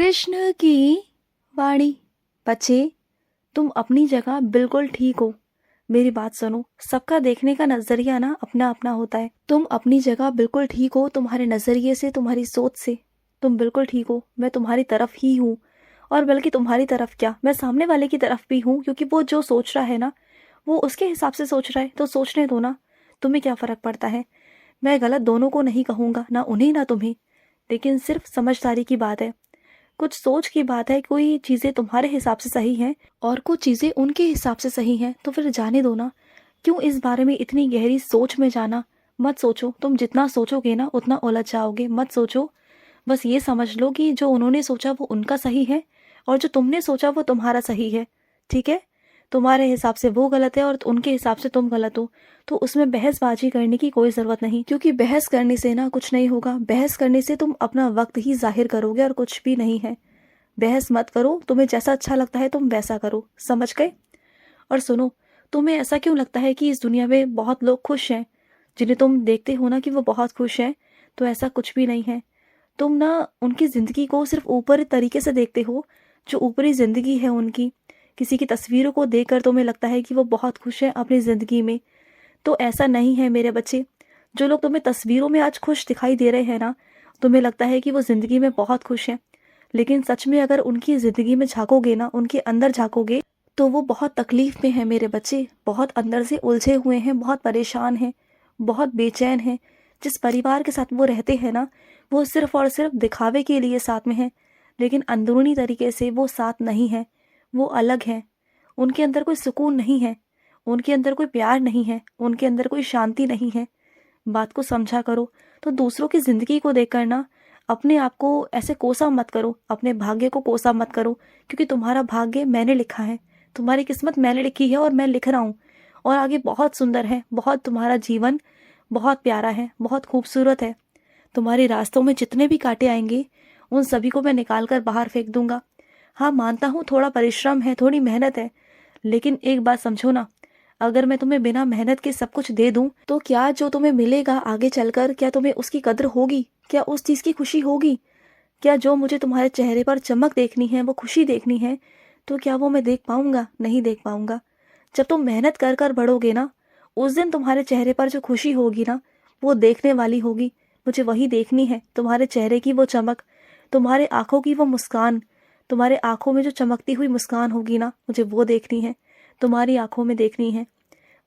कृष्ण की वाणी। बच्चे, तुम अपनी जगह बिल्कुल ठीक हो। मेरी बात सुनो, सबका देखने का नजरिया ना अपना अपना होता है। तुम अपनी जगह बिल्कुल ठीक हो, तुम्हारे नजरिए से, तुम्हारी सोच से तुम बिल्कुल ठीक हो। मैं तुम्हारी तरफ ही हूँ, और बल्कि तुम्हारी तरफ क्या, मैं सामने वाले की तरफ भी हूँ, क्योंकि वो जो सोच रहा है ना, वो उसके हिसाब से सोच रहा है, तो सोचने दो ना। तुम्हें क्या फर्क पड़ता है। मैं गलत दोनों को नहीं कहूँगा, ना उन्हें ना तुम्हें, लेकिन सिर्फ समझदारी की बात है, कुछ सोच की बात है। कोई चीज़ें तुम्हारे हिसाब से सही हैं और कुछ चीज़ें उनके हिसाब से सही हैं, तो फिर जाने दो ना। क्यों इस बारे में इतनी गहरी सोच में जाना। मत सोचो, तुम जितना सोचोगे ना उतना उलझ जाओगे। मत सोचो, बस ये समझ लो कि जो उन्होंने सोचा वो उनका सही है, और जो तुमने सोचा वो तुम्हारा सही है। ठीक है, तुम्हारे हिसाब से वो गलत है और उनके हिसाब से तुम गलत हो, तो उसमें बहसबाजी करने की कोई ज़रूरत नहीं, क्योंकि बहस करने से ना कुछ नहीं होगा। बहस करने से तुम अपना वक्त ही जाहिर करोगे और कुछ भी नहीं है। बहस मत करो, तुम्हें जैसा अच्छा लगता है तुम वैसा करो, समझ गए। और सुनो, तुम्हें ऐसा क्यों लगता है कि इस दुनिया में बहुत लोग खुश हैं, जिन्हें तुम देखते हो ना कि वो बहुत खुश हैं, तो ऐसा कुछ भी नहीं है। तुम ना उनकी ज़िंदगी को सिर्फ ऊपरी तरीके से देखते हो, जो ऊपरी ज़िंदगी है उनकी। किसी की तस्वीरों को देखकर तुम्हें लगता है कि वो बहुत खुश है अपनी ज़िंदगी में, तो ऐसा नहीं है मेरे बच्चे। जो लोग तुम्हें तस्वीरों में आज खुश दिखाई दे रहे हैं ना, तुम्हें लगता है कि वो ज़िंदगी में बहुत खुश हैं, लेकिन सच में अगर उनकी ज़िंदगी में झाँकोगे ना, उनके अंदर झाँकोगे, तो वो बहुत तकलीफ़ में है मेरे बच्चे। बहुत अंदर से उलझे हुए हैं, बहुत परेशान हैं, बहुत बेचैन हैं। जिस परिवार के साथ वो रहते हैं ना, वो सिर्फ़ और सिर्फ दिखावे के लिए साथ में हैं, लेकिन अंदरूनी तरीके से वो साथ नहीं हैं, वो अलग हैं। उनके अंदर कोई सुकून नहीं है, उनके अंदर कोई प्यार नहीं है, उनके अंदर कोई शांति नहीं है। बात को समझा करो। तो दूसरों की ज़िंदगी को देखकर ना अपने आप को ऐसे कोसा मत करो, अपने भाग्य को कोसा मत करो, क्योंकि तुम्हारा भाग्य मैंने लिखा है, तुम्हारी किस्मत मैंने लिखी है और मैं लिख रहा हूँ। और आगे बहुत सुंदर है, बहुत तुम्हारा जीवन बहुत प्यारा है, बहुत खूबसूरत है। तुम्हारे रास्तों में जितने भी कांटे आएंगे, उन सभी को मैं निकाल कर बाहर फेंक दूंगा। हाँ, मानता हूँ थोड़ा परिश्रम है, थोड़ी मेहनत है, लेकिन एक बात समझो ना, अगर मैं तुम्हें बिना मेहनत के सब कुछ दे दूं, तो क्या जो तुम्हें मिलेगा आगे चलकर, क्या तुम्हें उसकी कद्र होगी? क्या उस चीज़ की खुशी होगी? क्या जो मुझे तुम्हारे चेहरे पर चमक देखनी है, वो खुशी देखनी है, तो क्या वो मैं देख पाऊंगा? नहीं देख पाऊंगा। जब तुम मेहनत कर कर बढ़ोगे ना, उस दिन तुम्हारे चेहरे पर जो खुशी होगी ना, वो देखने वाली होगी। मुझे वही देखनी है, तुम्हारे चेहरे की वो चमक, तुम्हारे आंखों की वो मुस्कान। तुम्हारे आंखों में जो चमकती हुई मुस्कान होगी ना, मुझे वो देखनी है, तुम्हारी आंखों में देखनी है।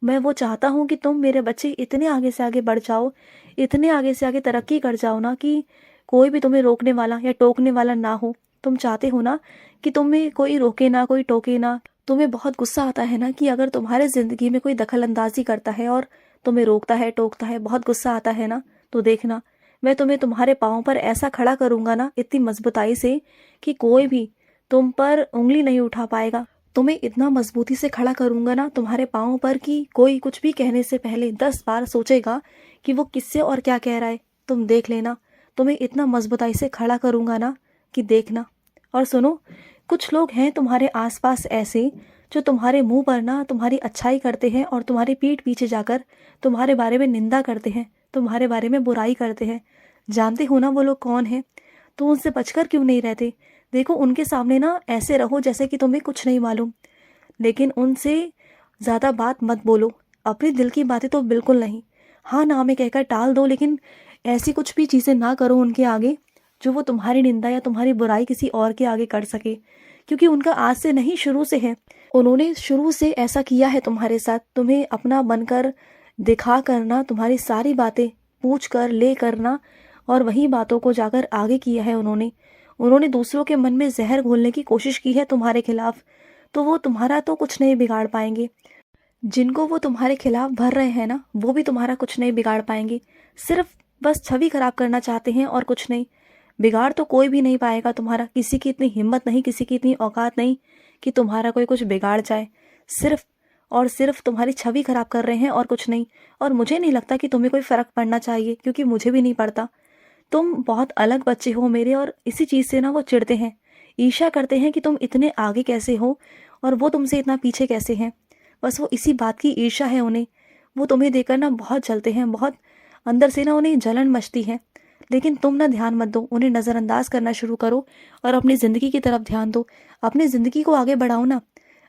मैं वो चाहता हूँ कि तुम मेरे बच्चे इतने आगे से आगे बढ़ जाओ, इतने आगे से आगे तरक्की कर जाओ ना, कि कोई भी तुम्हें रोकने वाला या टोकने वाला ना हो। तुम चाहते हो ना कि तुम्हें कोई रोके ना, कोई टोके ना। तुम्हें बहुत गुस्सा आता है ना कि अगर तुम्हारे ज़िंदगी में कोई दखल अंदाजी करता है और तुम्हें रोकता है, टोकता है, बहुत गुस्सा आता है ना, तो देखना, मैं तुम्हें तुम्हारे पाँव पर ऐसा खड़ा करूँगा ना, इतनी मजबूताई से, कि कोई भी तुम पर उंगली नहीं उठा पाएगा। तुम्हें इतना मजबूती से खड़ा करूंगा ना तुम्हारे पाँव पर, कि कोई कुछ भी कहने से पहले 10 बार सोचेगा कि वो किससे और क्या कह रहा है। तुम देख लेना, तुम्हें इतना मजबूताई से खड़ा करूंगा ना कि देखना। और सुनो, कुछ लोग हैं तुम्हारे आसपास ऐसे, जो तुम्हारे मुंह पर ना तुम्हारी अच्छाई करते हैं और तुम्हारी पीठ पीछे जाकर तुम्हारे बारे में निंदा करते हैं, तुम्हारे बारे में बुराई करते हैं। जानते हो ना वो लोग कौन है? तो उनसे बचकर क्यों नहीं रहते? देखो, उनके सामने ना ऐसे रहो जैसे कि तुम्हें कुछ नहीं मालूम, लेकिन उनसे ज़्यादा बात मत बोलो। अपने दिल की बातें तो बिल्कुल नहीं। हाँ ना में कहकर टाल दो, लेकिन ऐसी कुछ भी चीज़ें ना करो उनके आगे जो वो तुम्हारी निंदा या तुम्हारी बुराई किसी और के आगे कर सके, क्योंकि उनका आज से नहीं, शुरू से है। उन्होंने शुरू से ऐसा किया है तुम्हारे साथ, तुम्हें अपना बनकर दिखा करना, तुम्हारी सारी बातें पूछ कर ले करना, और वही बातों को जाकर आगे किया है उन्होंने। उन्होंने दूसरों के मन में जहर घोलने की कोशिश की है तुम्हारे खिलाफ, तो वो तुम्हारा तो कुछ नहीं बिगाड़ पाएंगे। जिनको वो तुम्हारे खिलाफ भर रहे हैं ना, वो भी तुम्हारा कुछ नहीं बिगाड़ पाएंगे। सिर्फ बस छवि खराब करना चाहते हैं और कुछ नहीं। बिगाड़ तो कोई भी नहीं पाएगा तुम्हारा। किसी की इतनी हिम्मत नहीं, किसी की इतनी औकात नहीं कि तुम्हारा कोई कुछ बिगाड़ जाए। सिर्फ और सिर्फ तुम्हारी छवि खराब कर रहे हैं और कुछ नहीं। और मुझे नहीं लगता कि तुम्हें कोई फ़र्क पड़ना चाहिए, क्योंकि मुझे भी नहीं पड़ता। तुम बहुत अलग बच्चे हो मेरे, और इसी चीज़ से ना वो चिढ़ते हैं, ईर्ष्या करते हैं कि तुम इतने आगे कैसे हो और वो तुमसे इतना पीछे कैसे हैं। बस वो इसी बात की ईर्ष्या है उन्हें। वो तुम्हें देखकर ना बहुत जलते हैं, बहुत अंदर से ना उन्हें जलन मचती है, लेकिन तुम ना ध्यान मत दो, उन्हें नज़रअंदाज करना शुरू करो और अपनी ज़िंदगी की तरफ ध्यान दो। अपनी ज़िंदगी को आगे बढ़ाओ ना,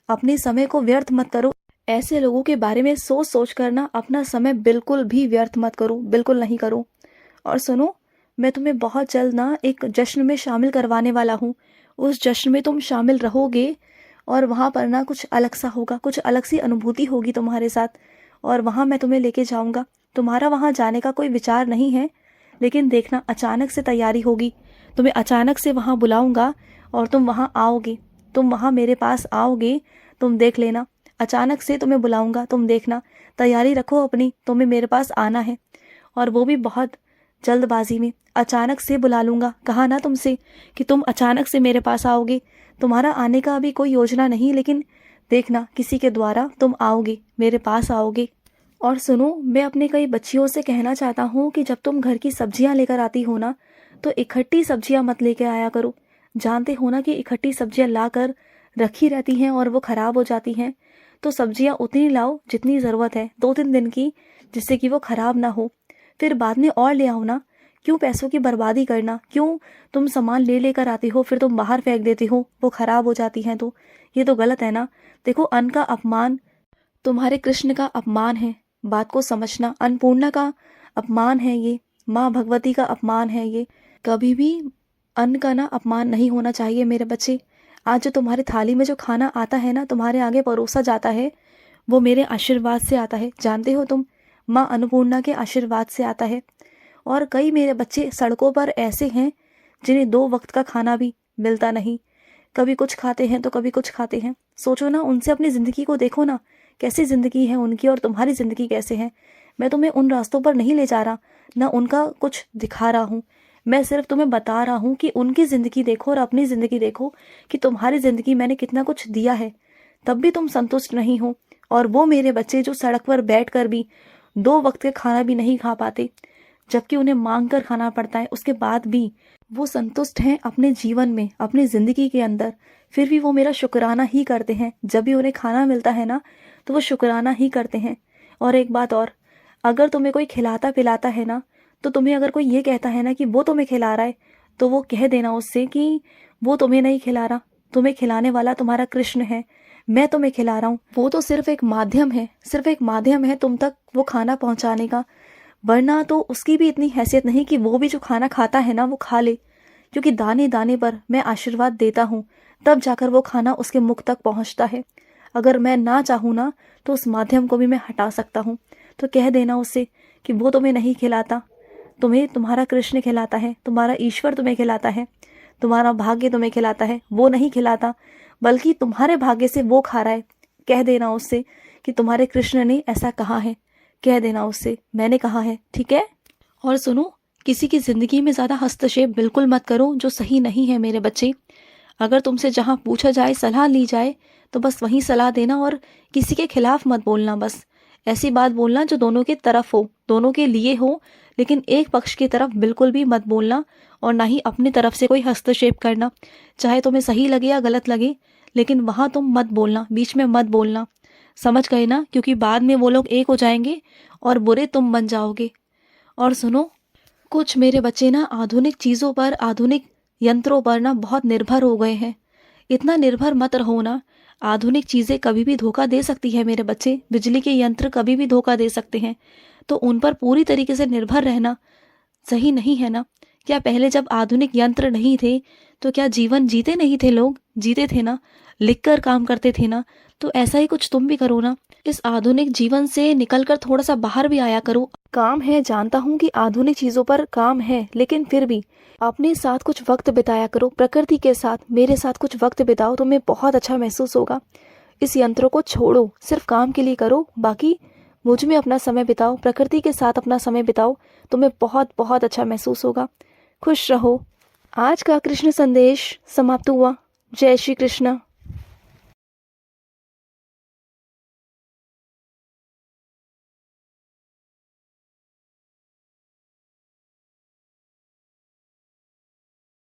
अपने समय को व्यर्थ मत करो। ऐसे लोगों के बारे में सोच सोच कर ना अपना समय बिल्कुल भी व्यर्थ मत करो, बिल्कुल नहीं करो। और सुनो, मैं तुम्हें बहुत जल्द ना एक जश्न में शामिल करवाने वाला हूँ। उस जश्न में तुम शामिल रहोगे और वहाँ पर ना कुछ अलग सा होगा, कुछ अलग सी अनुभूति होगी तुम्हारे साथ, और वहाँ मैं तुम्हें लेके जाऊँगा। तुम्हारा वहाँ जाने का कोई विचार नहीं है, लेकिन देखना अचानक से तैयारी होगी, तुम्हें अचानक से वहाँ बुलाऊंगा और तुम वहाँ आओगे, तुम वहाँ मेरे पास आओगे, तुम देख लेना। अचानक से तुम्हें बुलाऊंगा, तुम देखना, तैयारी रखो अपनी, तुम्हें मेरे पास आना है, और वो भी बहुत जल्दबाजी में। अचानक से बुला लूँगा, कहा ना तुमसे कि तुम अचानक से मेरे पास आओगे। तुम्हारा आने का अभी कोई योजना नहीं, लेकिन देखना किसी के द्वारा तुम आओगे, मेरे पास आओगे। और सुनो, मैं अपने कई बच्चियों से कहना चाहता हूँ कि जब तुम घर की सब्जियाँ लेकर आती हो ना, तो इकट्ठी सब्जियाँ मत लेकर आया करो। जानते हो ना कि इकट्ठी सब्जियाँ लाकर रखी रहती हैं और वो ख़राब हो जाती हैं। तो सब्जियाँ उतनी लाओ जितनी ज़रूरत है, 2-3 दिन की, जिससे कि वो ख़राब ना हो। फिर बाद में और ले आओ ना, क्यों पैसों की बर्बादी करना? क्यों तुम सामान ले लेकर आती हो, फिर तुम बाहर फेंक देती हो, वो ख़राब हो जाती हैं तो ये तो गलत है ना। देखो, अन्न का अपमान तुम्हारे कृष्ण का अपमान है, बात को समझना। अन्नपूर्णा का अपमान है ये, माँ भगवती का अपमान है ये। कभी भी अन्न का ना अपमान नहीं होना चाहिए मेरे बच्चे। आज जो तुम्हारी थाली में जो खाना आता है ना, तुम्हारे आगे परोसा जाता है, वो मेरे आशीर्वाद से आता है। जानते हो तुम, माँ अन्नपूर्णा के आशीर्वाद से आता है। और कई मेरे बच्चे सड़कों पर ऐसे हैं जिन्हें 2 वक्त का खाना भी मिलता नहीं, कभी कुछ खाते हैं तो कभी कुछ खाते हैं। सोचो ना, उनसे अपनी ज़िंदगी को देखो ना, कैसी ज़िंदगी है उनकी और तुम्हारी ज़िंदगी कैसे है। मैं तुम्हें उन रास्तों पर नहीं ले जा रहा, ना उनका कुछ दिखा रहा हूँ। मैं सिर्फ तुम्हें बता रहा हूँ कि उनकी ज़िंदगी देखो और अपनी ज़िंदगी देखो कि तुम्हारी ज़िंदगी मैंने कितना कुछ दिया है, तब भी तुम संतुष्ट नहीं हो। और वो मेरे बच्चे जो सड़क पर बैठ कर भी 2 वक्त के खाना भी नहीं खा पाते, जबकि उन्हें मांग कर खाना पड़ता है, उसके बाद भी वो संतुष्ट हैं अपने जीवन में, अपनी ज़िंदगी के अंदर। फिर भी वो मेरा शुक्राना ही करते हैं। जब भी उन्हें खाना मिलता है ना, तो वो शुक्राना ही करते हैं। और एक बात और, अगर तुम्हें कोई खिलाता पिलाता है ना, तो तुम्हें अगर कोई ये कहता है ना कि वो तुम्हें खिला रहा है, तो वो कह देना उससे कि वो तुम्हें नहीं खिला रहा, तुम्हें खिलाने वाला तुम्हारा कृष्ण है, मैं तुम्हें खिला रहा हूँ। वो तो सिर्फ एक माध्यम है, सिर्फ एक माध्यम है तुम तक वो खाना पहुँचाने का, वरना तो उसकी भी इतनी हैसियत नहीं कि वो भी जो खाना खाता है ना वो खा ले। क्योंकि दाने दाने पर मैं आशीर्वाद देता हूँ, तब जाकर वो खाना उसके मुख तक पहुँचता है। अगर मैं ना चाहूँ ना, तो उस माध्यम को भी मैं हटा सकता हूँ। तो कह देना उससे कि वो तुम्हें नहीं खिलाता, तुम्हें तुम्हारा कृष्ण खिलाता है, तुम्हारा ईश्वर तुम्हें खिलाता है, तुम्हारा भाग्य तुम्हें खिलाता है। वो नहीं खिलाता, बल्कि तुम्हारे भाग्य से वो खा रहा है। कह देना उससे कि तुम्हारे कृष्ण ने ऐसा कहा है, कह देना उससे मैंने कहा है, ठीक है। और सुनो, किसी की ज़िंदगी में ज़्यादा हस्तक्षेप बिल्कुल मत करो जो सही नहीं है मेरे बच्चे। अगर तुमसे जहाँ पूछा जाए, सलाह ली जाए, तो बस वहीं सलाह देना और किसी के खिलाफ मत बोलना। बस ऐसी बात बोलना जो दोनों की तरफ हो, दोनों के लिए हो, लेकिन एक पक्ष की तरफ बिल्कुल भी मत बोलना, और ना ही अपनी तरफ से कोई हस्तक्षेप करना। चाहे तुम्हें सही लगे या गलत लगे, लेकिन वहाँ तुम मत बोलना, बीच में मत बोलना, समझ गए ना? क्योंकि बाद में वो लोग एक हो जाएंगे और बुरे तुम बन जाओगे। और सुनो, कुछ मेरे बच्चे ना आधुनिक चीज़ों पर, आधुनिक यंत्रों पर ना बहुत निर्भर हो गए हैं। इतना निर्भर मत रहो ना। आधुनिक चीज़ें कभी भी धोखा दे सकती है मेरे बच्चे, बिजली के यंत्र कभी भी धोखा दे सकते हैं। तो उन पर पूरी तरीके से निर्भर रहना सही नहीं है ना। क्या पहले जब आधुनिक यंत्र नहीं थे तो क्या जीवन जीते नहीं थे लोग? जीते थे ना, लिख कर काम करते थे ना। तो ऐसा ही कुछ तुम भी करो ना। इस आधुनिक जीवन से निकलकर थोड़ा सा बाहर भी आया करो। काम है, जानता हूँ कि आधुनिक चीज़ों पर काम है, लेकिन फिर भी अपने साथ कुछ वक्त बिताया करो, प्रकृति के साथ, मेरे साथ कुछ वक्त बिताओ, तुम्हें बहुत अच्छा महसूस होगा। इस यंत्रों को छोड़ो, सिर्फ काम के लिए करो, बाकी मुझ में अपना समय बिताओ, प्रकृति के साथ अपना समय बिताओ, तुम्हें बहुत बहुत अच्छा महसूस होगा। खुश रहो। आज का कृष्ण संदेश समाप्त हुआ। जय श्री कृष्ण।